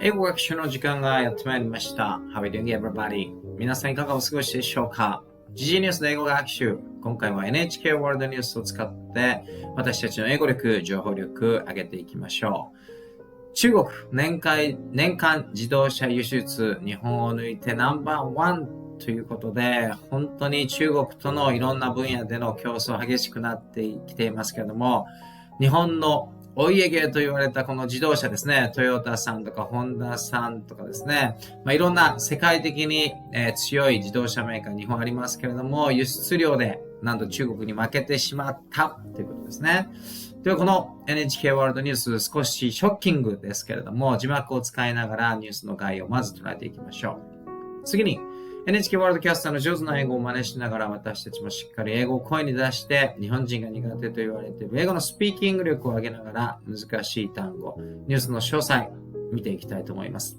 英語学習の時間がやってまいりました。How are you doing, everybody? 皆さんいかがお過ごしでしょうか？時事ニュースで英語学習。今回は NHK ワールドニュースを使って私たちの英語力、情報力上げていきましょう。中国年間自動車輸出日本を抜いてナンバーワンということで、本当に中国とのいろんな分野での競争激しくなってきていますけれども、日本のお家芸と言われたこの自動車ですね、トヨタさんとかホンダさんとかですね、いろんな世界的に、強い自動車メーカー日本ありますけれども、輸出量でなんと中国に負けてしまったということですね。ではこの NHK ワールドニュース、少しショッキングですけれども、字幕を使いながらニュースの概要をまず捉えていきましょう。次にNHK ワールドキャスターの上手な英語を真似しながら、私たちもしっかり英語を声に出して、日本人が苦手と言われている英語のスピーキング力を上げながら、難しい単語、ニュースの詳細見ていきたいと思います。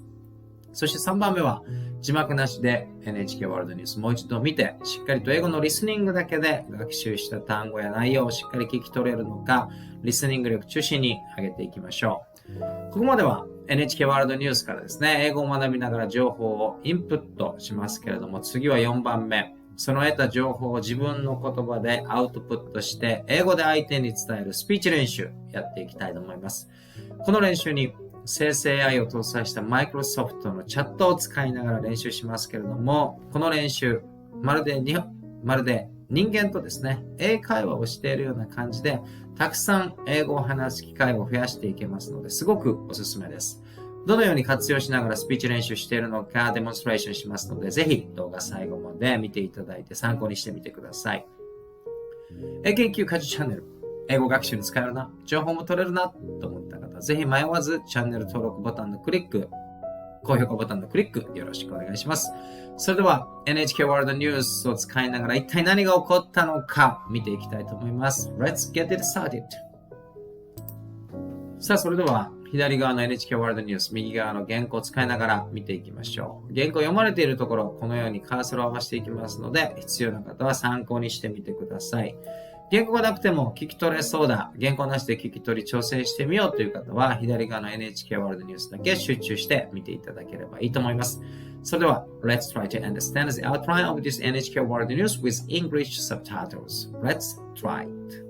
そして3番目は字幕なしで NHK ワールドニュースもう一度見て、しっかりと英語のリスニングだけで学習した単語や内容をしっかり聞き取れるのか、リスニング力中心に上げていきましょう。ここまではNHK ワールドニュースからですね、英語を学びながら情報をインプットしますけれども、次は4番目。その得た情報を自分の言葉でアウトプットして、英語で相手に伝えるスピーチ練習やっていきたいと思います。この練習に生成 AI を搭載したマイクロソフトのチャットを使いながら練習しますけれども、この練習、まるで人間とですね、英会話をしているような感じで、たくさん英語を話す機会を増やしていけますので、すごくおすすめです。どのように活用しながらスピーチ練習しているのかデモンストレーションしますので、ぜひ動画最後まで見ていただいて参考にしてみてください。英研究家事チャンネル、英語学習に使えるな、情報も取れるなと思った方、ぜひ迷わずチャンネル登録ボタンのクリック、高評価ボタンのクリックよろしくお願いします。それでは NHK ワールドニュースを使いながら一体何が起こったのか見ていきたいと思います。Let's get it started! さあ、それでは左側の NHK ワールドニュース、右側の原稿を使いながら見ていきましょう。原稿読まれているところ、このようにカーソルを合わせていきますので、必要な方は参考にしてみてください。原稿がなくても聞き取れそうだ、原稿なしで聞き取り挑戦してみようという方は、左側の NHK ワールドニュースだけ集中して見ていただければいいと思います。それでは、Let's try to understand the outline of this NHK World News with English subtitles. Let's try it.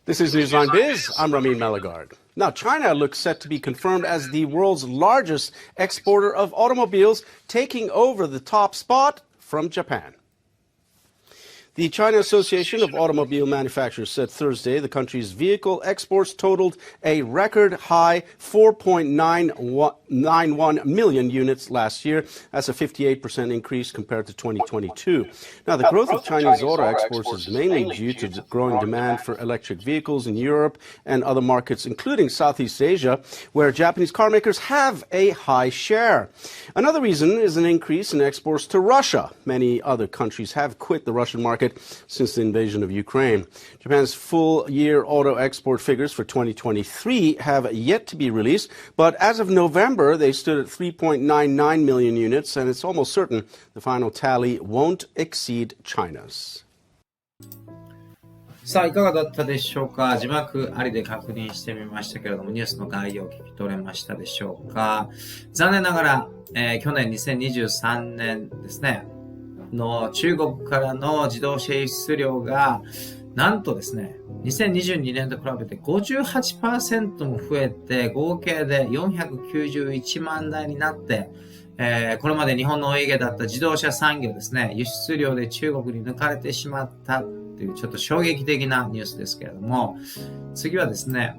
This is Newsline Biz. I'm Ramin Malagard. Now, China looks set to be confirmed as the world's largest exporter of automobiles, taking over the top spot from Japan. The China Association of Automobile Manufacturers said Thursday the country's vehicle exports totaled a record high 4.91 million units last year. That's a 58% increase compared to 2022. Now, the growth of Chinese auto exports is mainly due to growing demand for electric vehicles in Europe and other markets, including Southeast Asia, where Japanese car makers have a high share. Another reason is an increase in exports to Russia. Many other countries have quit the Russian market since the invasion of Ukraine. Japan's full-year auto export figures for 2023 have yet to be released, but as of November, they stood at 3.99 million units, and it's almost certain the final tally won't exceed China's. さあ、いかがだったでしょうか？字幕ありで確認してみましたけれども、ニュースの概要を聞き取れましたでしょうか？残念ながら、去年2023年ですね、の中国からの自動車輸出量がなんとですね、2022年と比べて 58% も増えて、合計で491万台になって、これまで日本のお家芸だった自動車産業ですね、輸出量で中国に抜かれてしまったというちょっと衝撃的なニュースですけれども、次はですね、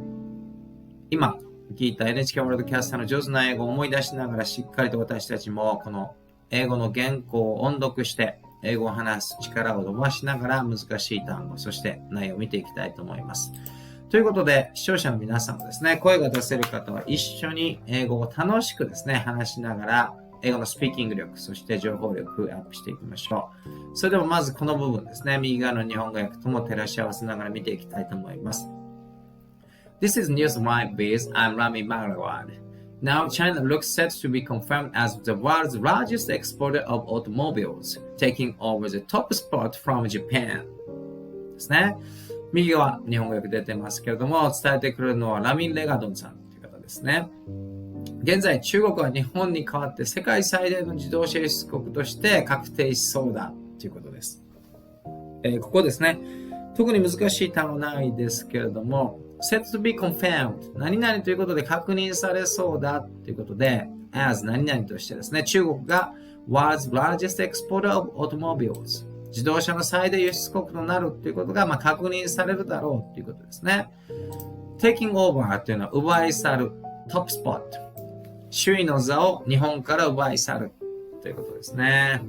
今聞いた NHK ワールドキャスターの上手な英語を思い出しながら、しっかりと私たちもこの英語の原稿を音読して英語を話す力を伸ばしながら難しい単語、そして内容を見ていきたいと思います。ということで、視聴者の皆さんもですね、声が出せる方は一緒に英語を楽しくですね、話しながら英語のスピーキング力、そして情報力アップしていきましょう。それではまずこの部分ですね、右側の日本語訳とも照らし合わせながら見ていきたいと思います。This is Newsline Biz. I'm Rami Malawad.Now, China looks set to be confirmed as the world's largest exporter of automobiles, taking over the top spot from Japan. ですね。右側、日本語訳出てますけれども、伝えてくるのはラミン・レガドンさんという方ですね。現在、中国は日本に代わって世界最大の自動車輸出国として確定しそうだということです。ここですね。特に難しい単語ないですけれども、set to be confirmed 何々ということで確認されそうだということで、as 何々としてですね、中国が world's largest exporter of automobiles 自動車の最大輸出国となるということが、確認されるだろうということですね。taking over というのは奪い去る、トップスポット、首位の座を日本から奪い去るということですね。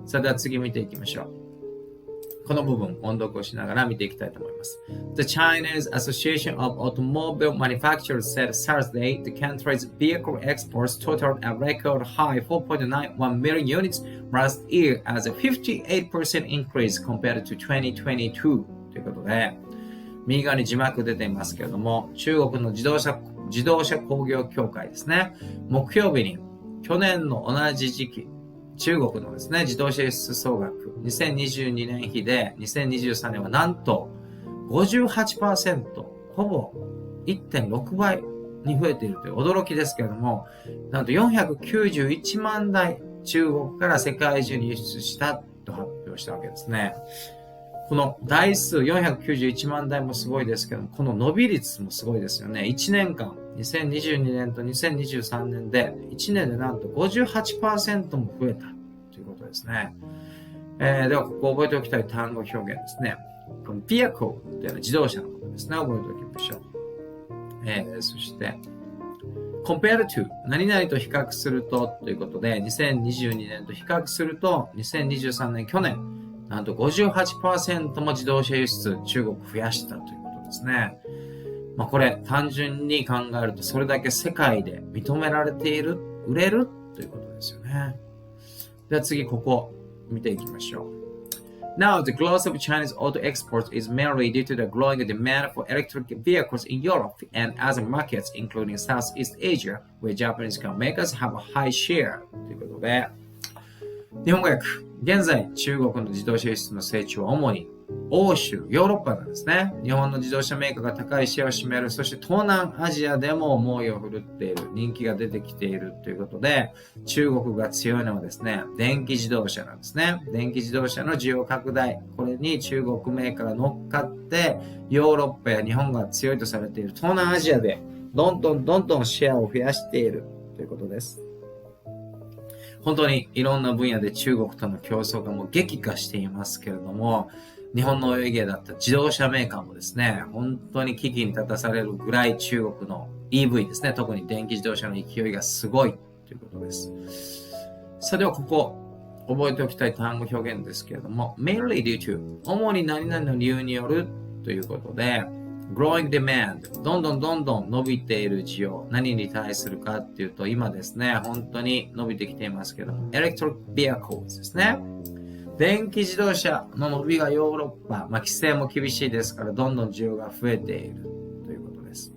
それでは次見ていきましょう。この部分、音読をしながら見ていきたいと思います。The Chinese Association of Automobile Manufacturers said Thursday the country's vehicle exports totaled a record high 4.91 million units last year as a 58% increase compared to 2022ということで、右側に字幕出ていますけれども、中国の自動車工業協会ですね、木曜日に去年の同じ時期、中国のですね、自動車輸出総額、2022年比で2023年はなんと 58%、ほぼ 1.6 倍に増えているという驚きですけれども、なんと491万台中国から世界中に輸出したと発表したわけですね。この台数491万台もすごいですけども、この伸び率もすごいですよね。1年間、2022年と2023年で、1年でなんと 58% も増えたということですね。では、ここ覚えておきたい単語表現ですね。この vehicle というのは自動車のことですね。覚えておきましょう。そして、compare to 何々と比較するとということで、2022年と比較すると、2023年去年、なんと 58% も自動車輸出中国増やしたということですね。これ単純に考えるとそれだけ世界で認められている、売れるということですよね。では次ここ見ていきましょう。Now, the growth of Chinese auto exports is mainly due to the growing demand for electric vehicles in Europe and other markets, including Southeast Asia, where Japanese car makers have a high share. ということで、日本語訳。現在、中国の自動車輸出の成長は主に欧州、ヨーロッパなんですね。日本の自動車メーカーが高いシェアを占める。そして東南アジアでも猛威を振るっている。人気が出てきているということで、中国が強いのはですね、電気自動車なんですね。電気自動車の需要拡大。これに中国メーカーが乗っかって、ヨーロッパや日本が強いとされている東南アジアで、どんどんシェアを増やしているということです。本当にいろんな分野で中国との競争がもう激化していますけれども、日本の泳ぎだった自動車メーカーもですね、本当に危機に立たされるぐらい中国の EV ですね、特に電気自動車の勢いがすごいということです。さあではここ、覚えておきたい単語表現ですけれども、mainly due to 主に何々の理由によるということで、growing demand どんどん伸びている需要、何に対するかっていうと、今ですね、本当に伸びてきていますけども、electric vehicles ですね。電気自動車の伸びがヨーロッパ、規制も厳しいですから、どんどん需要が増えているということです。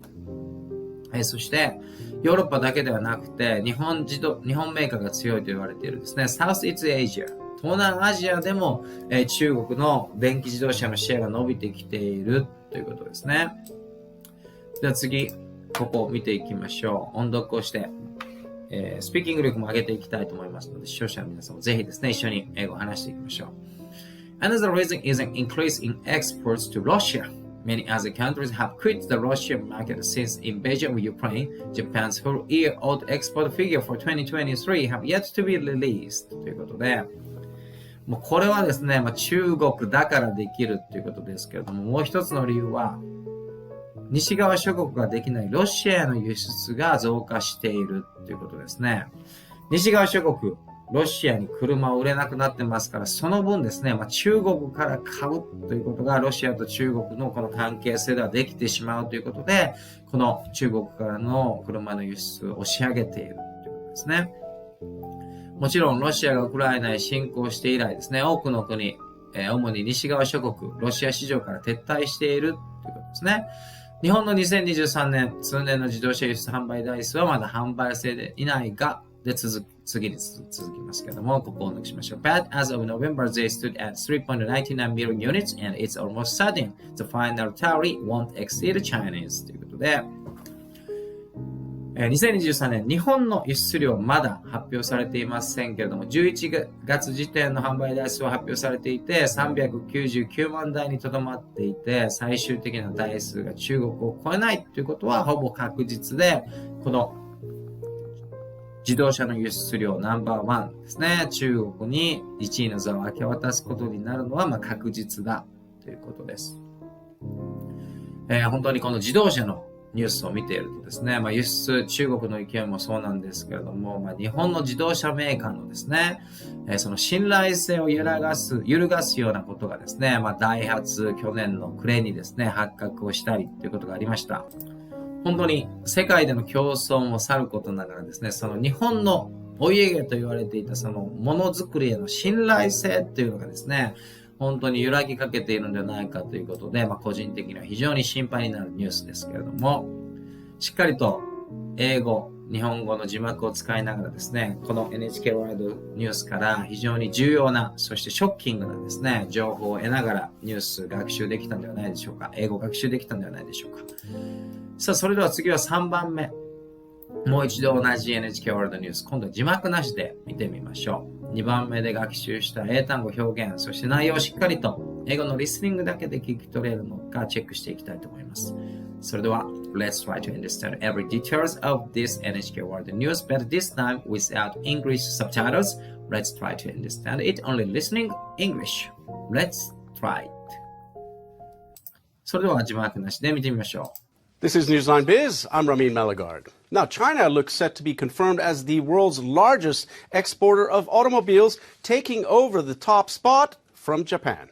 そして、ヨーロッパだけではなくて、日本メーカーが強いと言われているですね、Southeast Asia、東南アジアでも、中国の電気自動車のシェアが伸びてきているということですね。では次、ここを見ていきましょう。音読をして、スピーキング力も上げていきたいと思いますので、視聴者の皆さんもぜひですね、一緒に英語を話していきましょう。Another reason is an increase in exports to Russia. Many other countries have quit the Russian market since invasion of Ukraine. Japan's full year auto export figure for 2023 have yet to be released. ということで、もうこれはですね、中国だからできるということですけれども、もう一つの理由は、西側諸国ができないロシアへの輸出が増加しているということですね。西側諸国、ロシアに車を売れなくなってますから、その分ですね、中国から買うということがロシアと中国のこの関係性ではできてしまうということで、この中国からの車の輸出を押し上げているということですね。もちろんロシアがウクライナへ侵攻して以来ですね、多くの国、主に西側諸国、ロシア市場から撤退しているということですね。日本の2023年、通年の自動車輸出販売台数はまだ販売されていないが、で次に続きますけども、ここをお抜きしましょう。But as of November, they stood at 3.99 million units and it's almost certain the final tally won't exceed Chinese ということで、2023年、日本の輸出量まだ発表されていませんけれども、11月時点の販売台数は発表されていて、399万台にとどまっていて、最終的な台数が中国を超えないということはほぼ確実で、この自動車の輸出量ナンバーワンですね。中国に1位の座を明け渡すことになるのは確実だということです。本当にこの自動車のニュースを見ているとですね、輸出、中国の意見もそうなんですけれども、日本の自動車メーカーのですね、その信頼性を揺るがすようなことがですね、ダイハツ去年の暮れにですね、発覚をしたりということがありました。本当に世界での競争もさることながらですね、その日本のお家芸と言われていたそのものづくりへの信頼性というのがですね、本当に揺らぎかけているのではないかということで、個人的には非常に心配になるニュースですけれども、しっかりと英語、日本語の字幕を使いながらですね、この NHK ワールドニュースから非常に重要な、そしてショッキングなですね、情報を得ながらニュース学習できたんではないでしょうか。英語学習できたんではないでしょうか。さあ、それでは次は3番目。もう一度同じ NHK ワールドニュース、今度は字幕なしで見てみましょう。2番目で学習した英単語表現、そして内容をしっかりと英語のリスニングだけで聞き取れるのかチェックしていきたいと思います。それでは、Let's try to understand every details of this NHK World News, but this time without English subtitles. Let's try to understand it only listening English. Let's try it. それでは字幕なしで見てみましょう。This is Newsline Biz. I'm Ramin Malagard. Now, China looks set to be confirmed as the world's largest exporter of automobiles, taking over the top spot from Japan.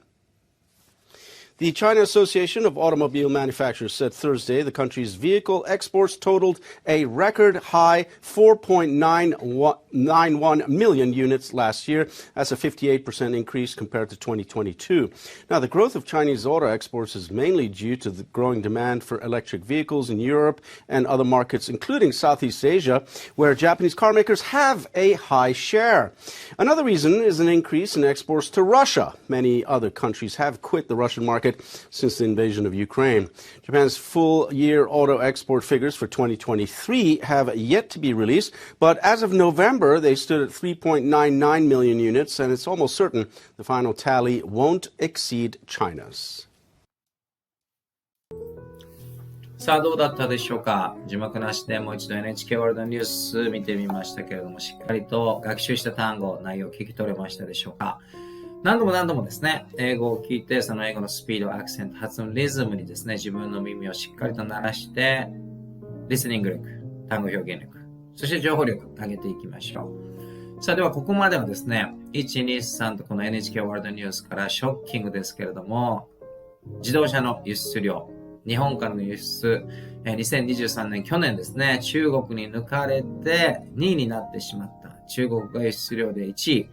The China Association of Automobile Manufacturers said Thursday the country's vehicle exports totaled a record high 4.991 million units last year. That's a 58% increase compared to 2022. Now, the growth of Chinese auto exports is mainly due to the growing demand for electric vehicles in Europe and other markets, including Southeast Asia, where Japanese car makers have a high share. Another reason is an increase in exports to Russia. Many other countries have quit the Russian market since the invasion of Ukraine. Japan's full-year auto export figures for 2023 have yet to be released, but as of November, they stood at 3.99 million units, and it's almost certain the final tally won't exceed China's. さあどうだったでしょうか。字幕なしでもう一度 NHK ワールドニュース見てみましたけれども、しっかりと学習した単語、内容を聞き取れましたでしょうか。何度もですね、英語を聞いて、その英語のスピード、アクセント、発音、リズムにですね、自分の耳をしっかりと鳴らして、リスニング力、単語表現力、そして情報力上げていきましょう。さあではここまではですね、1、2、3とこの NHK ワールドニュースからショッキングですけれども、自動車の輸出量、日本からの輸出、2023年去年ですね、中国に抜かれて2位になってしまった。中国が輸出量で1位、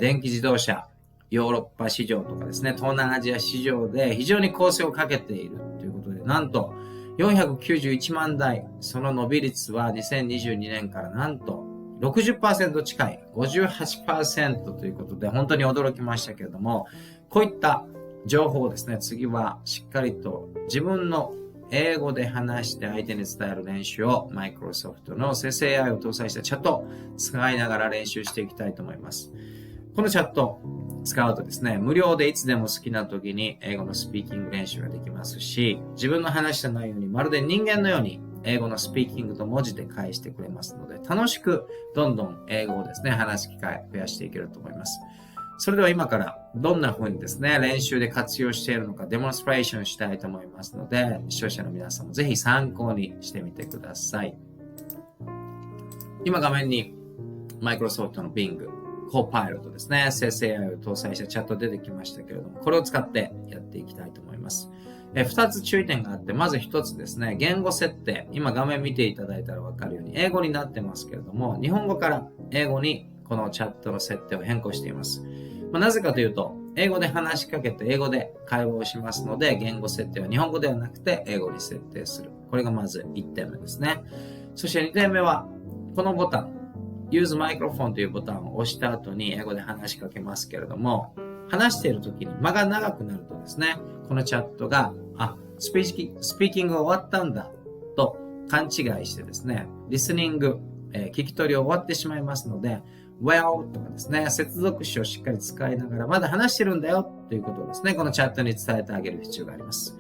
電気自動車、ヨーロッパ市場とかですね、東南アジア市場で非常に構成をかけているということで、なんと491万台、その伸び率は2022年からなんと 60% 近い 58% ということで、本当に驚きましたけれども、こういった情報をですね、次はしっかりと自分の英語で話して相手に伝える練習をマイクロソフトの生成 AI を搭載したチャットを使いながら練習していきたいと思います。このチャット使うとですね、無料でいつでも好きな時に英語のスピーキング練習ができますし、自分の話した内容にまるで人間のように英語のスピーキングと文字で返してくれますので、楽しくどんどん英語をですね、話す機会を増やしていけると思います。それでは今からどんな風にですね、練習で活用しているのかデモンストレーションしたいと思いますので、視聴者の皆さんもぜひ参考にしてみてください。今画面にマイクロソフトの Bing、コパイロットですね、生成 AI を搭載したチャット出てきましたけれども、これを使ってやっていきたいと思います。2つ注意点があって、まず1つですね、言語設定。今画面見ていただいたらわかるように、英語になってますけれども、日本語から英語にこのチャットの設定を変更しています。なぜかというと、英語で話しかけて英語で会話をしますので、言語設定は日本語ではなくて英語に設定する。これがまず1点目ですね。そして2点目は、このボタン、Use Microphone というボタンを押した後に英語で話しかけますけれども、話している時に間が長くなるとですね、このチャットが、スピーキングが終わったんだと勘違いしてですね、リスニング、聞き取り終わってしまいますので、well とかですね、接続詞をしっかり使いながら、まだ話してるんだよということをですね、このチャットに伝えてあげる必要があります。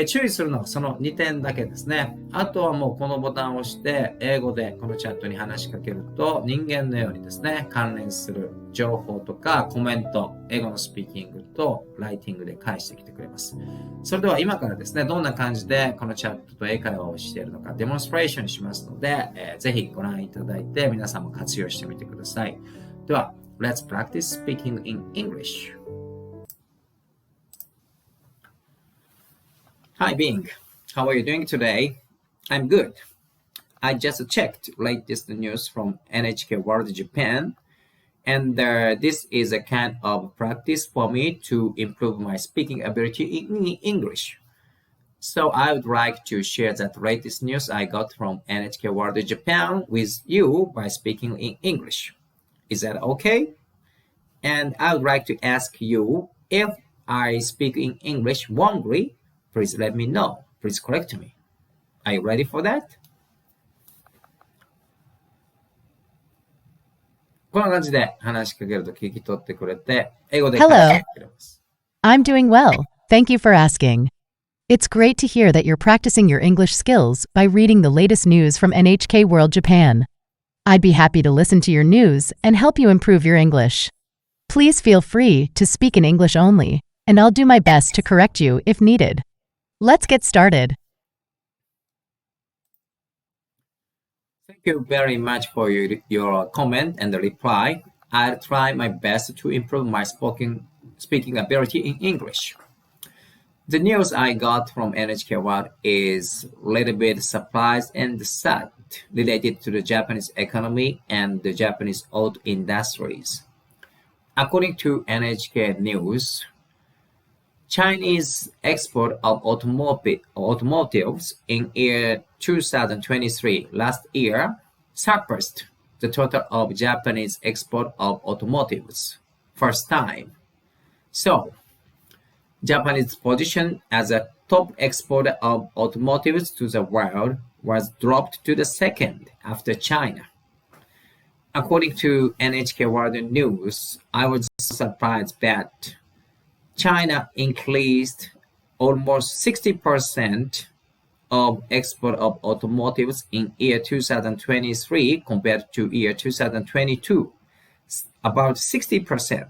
注意するのはその2点だけですね。あとはもうこのボタンを押して、英語でこのチャットに話しかけると、人間のようにですね、関連する情報とかコメント、英語のスピーキングとライティングで返してきてくれます。それでは今からですね、どんな感じでこのチャットと英会話をしているのか、デモンストレーションしますので、ぜひご覧いただいて、皆さんも活用してみてください。では、Let's practice speaking in English.Hi Bing, how are you doing today? I'm good. I just checked latest news from NHK World Japan, and this is a kind of practice for me to improve my speaking ability in English. So I would like to share that latest news I got from NHK World Japan with you by speaking in English. Is that okay? And I would like to ask you if I speak in English wrongly.Please let me know. Please correct me. Are you ready for that? こんな感じで話しかけると聞き取ってくれて、英語で返してくれます。I'm doing well. Thank you for asking. It's great to hear that you're practicing your English skills by reading the latest news from NHK World Japan. I'd be happy to listen to your news and help you improve your English. Please feel free to speak in English only, and I'll do my best to correct you if needed.Let's get started. Thank you very much for your comment and the reply. I'll try my best to improve my speaking ability in English. The news I got from NHK World is a little bit surprised and sad related to the Japanese economy and the Japanese auto industries. According to NHK News,Chinese export of automotives in year 2023 last year surpassed the total of Japanese export of automotives first time. So, Japanese position as a top exporter of automotives to the world was dropped to the second after China. According to NHK World News, I was surprised that.China increased almost 60% of export of automotives in year 2023 compared to year 2022. About 60%.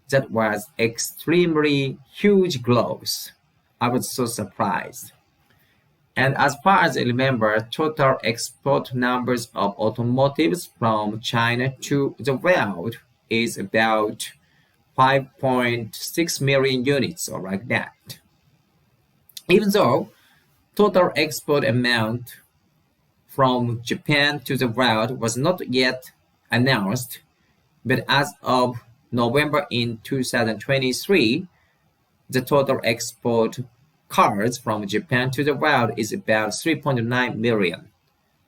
That was extremely huge growth. I was so surprised. And as far as I remember, total export numbers of automotives from China to the world is about 5.6 million units or like that. Even though total export amount from Japan to the world was not yet announced, but as of November in 2023, the total export cars from Japan to the world is about 3.9 million.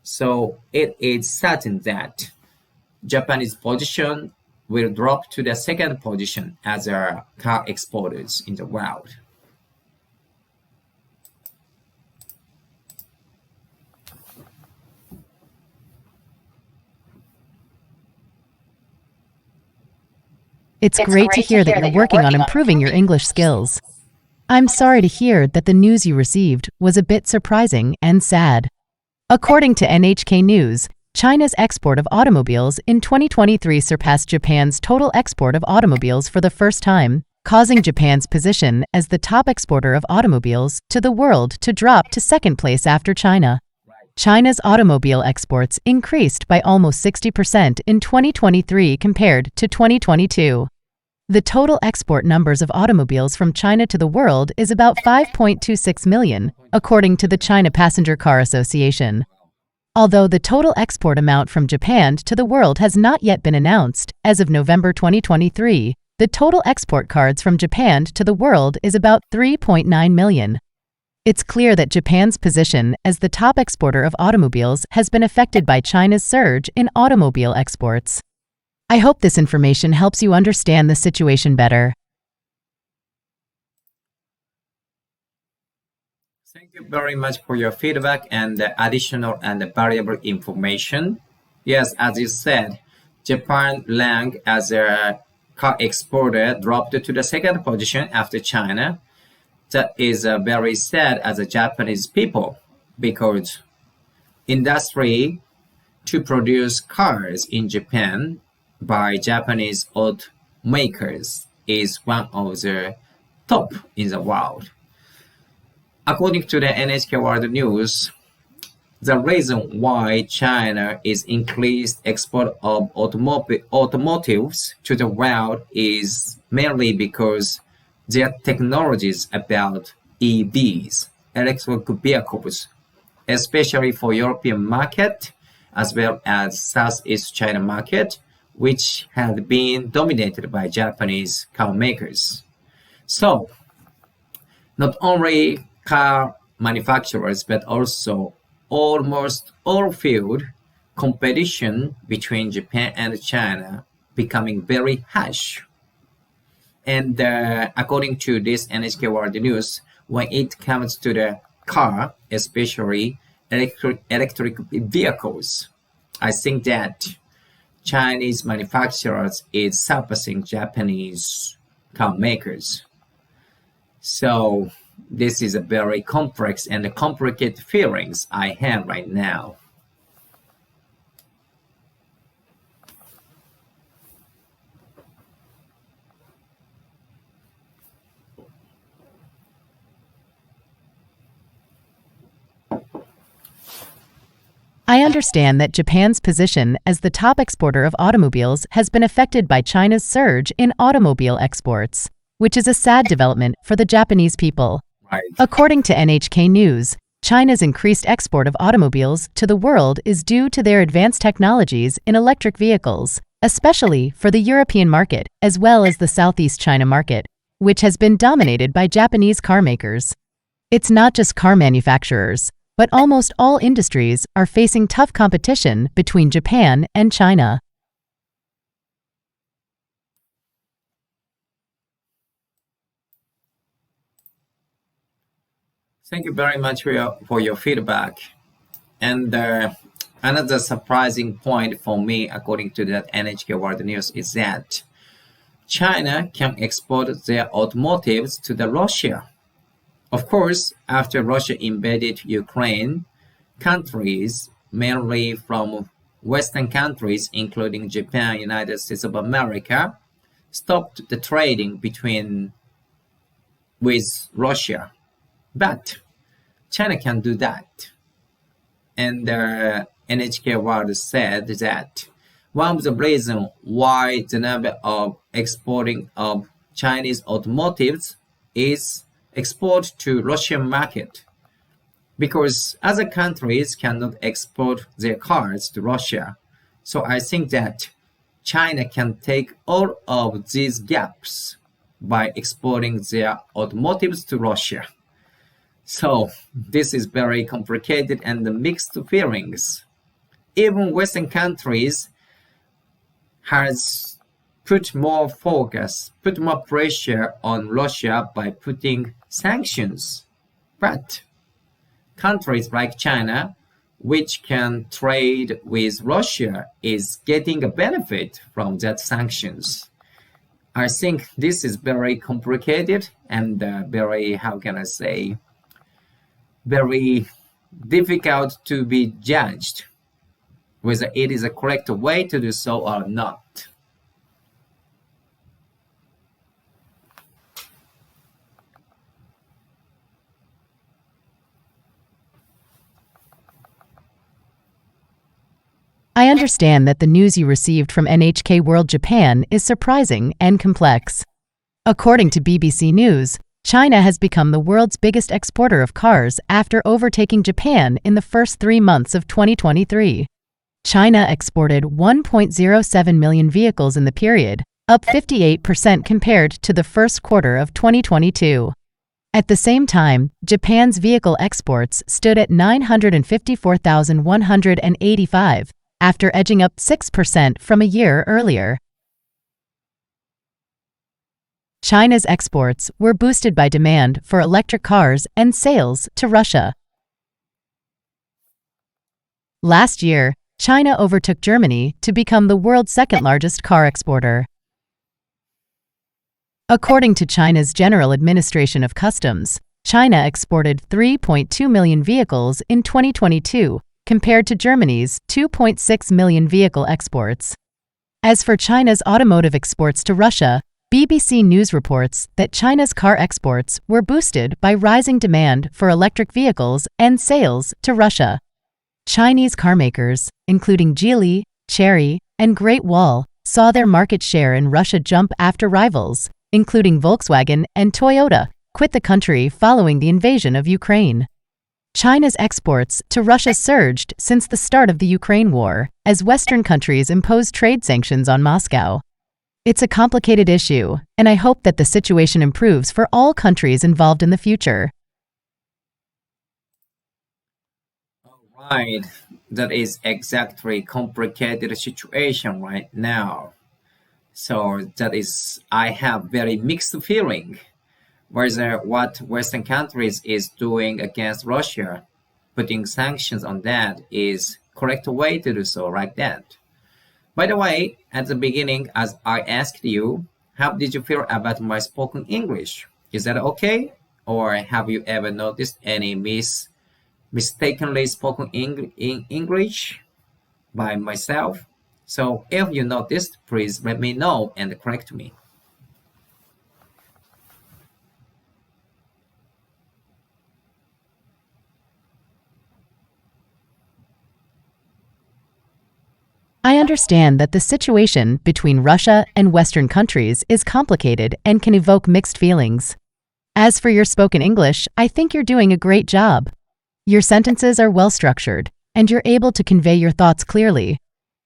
So it is certain that Japanese position will drop to the second position as a car exporters in the world. It's great to hear that you're working on improving your English skills. I'm sorry to hear that the news you received was a bit surprising and sad. According to NHK News, China's export of automobiles in 2023 surpassed Japan's total export of automobiles for the first time, causing Japan's position as the top exporter of automobiles to the world to drop to second place after China. China's automobile exports increased by almost 60% in 2023 compared to 2022. The total export numbers of automobiles from China to the world is about 5.26 million, according to the China Passenger Car Association. Although the total export amount from Japan to the world has not yet been announced, as of November 2023, the total export cards from Japan to the world is about 3.9 million. It's clear that Japan's position as the top exporter of automobiles has been affected by China's surge in automobile exports. I hope this information helps you understand the situation better. Thank you very much for your feedback and the additional and valuable information. Yes, as you said, Japan rank as a car exporter dropped to the second position after China. That is very sad as a Japanese people because industry to produce cars in Japan by Japanese automakers is one of the top in the world. According to the NHK World News, the reason why China is increased export of automotives to the world is mainly because their technologies about EVs, electric vehicles, especially for European market as well as Southeast China market, which had been dominated by Japanese car makers. So, not only car manufacturers, but also almost all field competition between Japan and China becoming very harsh. And according to this NHK World News, when it comes to the car, especially electric vehicles, I think that Chinese manufacturers is surpassing Japanese car makers. So this is a very complex and complicated feelings I have right now. I understand that Japan's position as the top exporter of automobiles has been affected by China's surge in automobile exports, which is a sad development for the Japanese people. Right. According to NHK News, China's increased export of automobiles to the world is due to their advanced technologies in electric vehicles, especially for the European market as well as the Southeast China market, which has been dominated by Japanese car makers. It's not just car manufacturers, but almost all industries are facing tough competition between Japan and China. Thank you very much for your feedback. And another surprising point for me, according to that NHK World News, is that China can export their automotives to the Russia. Of course, after Russia invaded Ukraine, countries, mainly from Western countries, including Japan, United States of America, stopped the trading with Russia. But China can do that. And NHK World said that one of the reasons why the number of exporting of Chinese automotives is export to Russian market, because other countries cannot export their cars to Russia. So I think that China can take all of these gaps by exporting their automotives to Russia. So this is very complicated and mixed feelings. Even Western countries has put more pressure on Russia by putting sanctions. But countries like China, which can trade with Russia, is getting a benefit from that sanctions. I think this is very complicated and very difficult to be judged whether it is a correct way to do so or not. I understand that the news you received from NHK World Japan is surprising and complex. According to BBC News, China has become the world's biggest exporter of cars after overtaking Japan in the first 3 months of 2023. China exported 1.07 million vehicles in the period, up 58% compared to the first quarter of 2022. At the same time, Japan's vehicle exports stood at 954,185, after edging up 6% from a year earlier. China's exports were boosted by demand for electric cars and sales to Russia. Last year, China overtook Germany to become the world's second-largest car exporter. According to China's General Administration of Customs, China exported 3.2 million vehicles in 2022, compared to Germany's 2.6 million vehicle exports. As for China's automotive exports to Russia, BBC News reports that China's car exports were boosted by rising demand for electric vehicles and sales to Russia. Chinese carmakers, including Geely, Chery, and Great Wall, saw their market share in Russia jump after rivals, including Volkswagen and Toyota, quit the country following the invasion of Ukraine. China's exports to Russia surged since the start of the Ukraine war, as Western countries imposed trade sanctions on Moscow. It's a complicated issue, and I hope that the situation improves for all countries involved in the future. Right, that is exactly complicated situation right now. So that is, I have very mixed feeling whether what Western countries is doing against Russia, putting sanctions on that is correct way to do so like that. By the way, at the beginning, as I asked you, how did you feel about my spoken English? Is that okay? Or have you ever noticed any mistakenly spoken English by myself? So if you noticed, please let me know and correct me. I understand that the situation between Russia and Western countries is complicated and can evoke mixed feelings. As for your spoken English, I think you're doing a great job. Your sentences are well structured, and you're able to convey your thoughts clearly.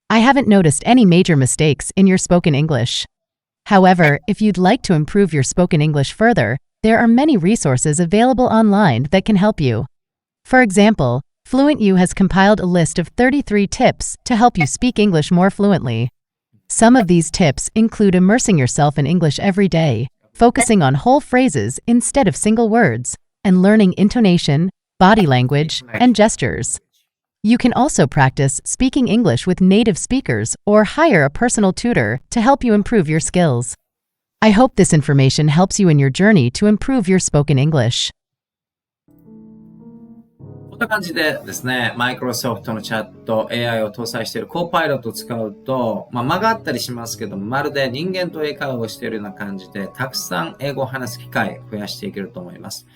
I haven't noticed any major mistakes in your spoken English. However, if you'd like to improve your spoken English further, there are many resources available online that can help you. For example, FluentU has compiled a list of 33 tips to help you speak English more fluently. Some of these tips include immersing yourself in English every day, focusing on whole phrases instead of single words, and learning intonation, body language, and gestures. You can also practice speaking English with native speakers or hire a personal tutor to help you improve your skills. I hope this information helps you in your journey to improve your spoken English. こんな感じでですね、マイクロソフトのチャット AI を搭載しているコーパイロットを使うと、間があったりしますけども、まるで人間と英会話をしているような感じで、たくさん英語を話す機会を増やしていけると思います。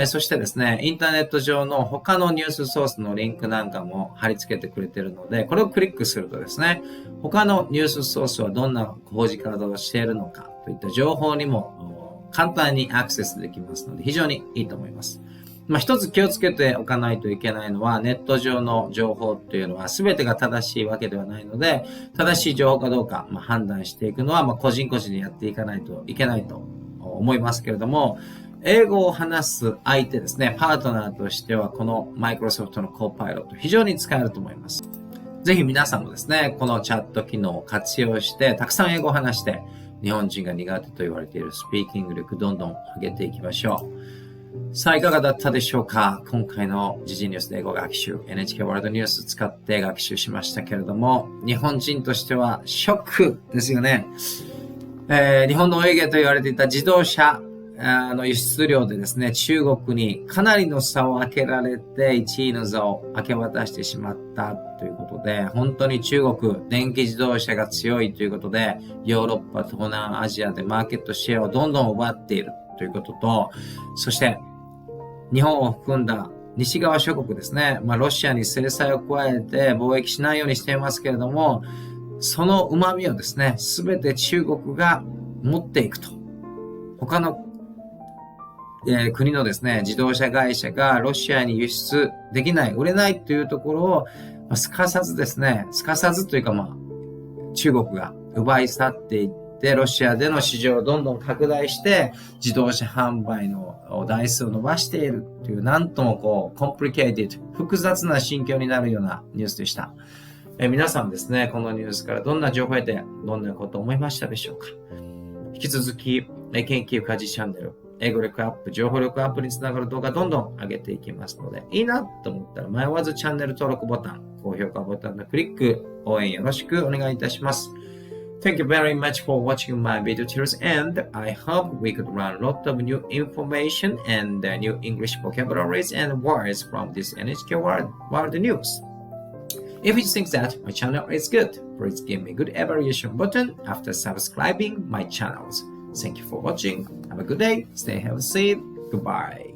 そしてですね、インターネット上の他のニュースソースのリンクなんかも貼り付けてくれているので、これをクリックするとですね、他のニュースソースはどんな報じ方をしているのかといった情報にも簡単にアクセスできますので、非常にいいと思います。一つ気をつけておかないといけないのは、ネット上の情報っていうのは全てが正しいわけではないので、正しい情報かどうか、判断していくのは、個人個人でやっていかないといけないと思いますけれども、英語を話す相手ですね、パートナーとしては、このマイクロソフトのコーパイロット非常に使えると思います。ぜひ皆さんもですね、このチャット機能を活用して、たくさん英語を話して、日本人が苦手と言われているスピーキング力どんどん上げていきましょう。さあ、いかがだったでしょうか？今回の時事ニュースで英語学習、NHK ワールドニュース使って学習しましたけれども、日本人としてはショックですよね。日本のお家芸と言われていた自動車の輸出量でですね、中国にかなりの差を開けられて1位の座を明け渡してしまったということで、本当に中国、電気自動車が強いということで、ヨーロッパ、東南アジアでマーケットシェアをどんどん奪っているということと、そして日本を含んだ西側諸国ですね、ロシアに制裁を加えて貿易しないようにしていますけれども、その旨味をですね、すべて中国が持っていくと。他の国のですね、自動車会社がロシアに輸出できない、売れないというところを、すかさずですね、すかさずというか中国が奪い去っていって、ロシアでの市場をどんどん拡大して、自動車販売の台数を伸ばしているという、なんともコンプリケイティッド、複雑な心境になるようなニュースでした。皆さんですね、このニュースからどんな情報を得て、どんなことを思いましたでしょうか？引き続き、研究家事チャンネル、英語力アップ、情報力アップにつながる動画どんどん上げていきますので、いいなと思ったら迷わずチャンネル登録ボタン、高評価ボタンのクリック、応援よろしくお願いいたします。Thank you very much for watching my video tutorials, and I hope we could learn a lot of new information and new English vocabularies and words from this NHK World News. If you think that my channel is good, please give me a good evaluation button after subscribing my channels. Thank you for watching. Have a good day. Stay healthy. Goodbye.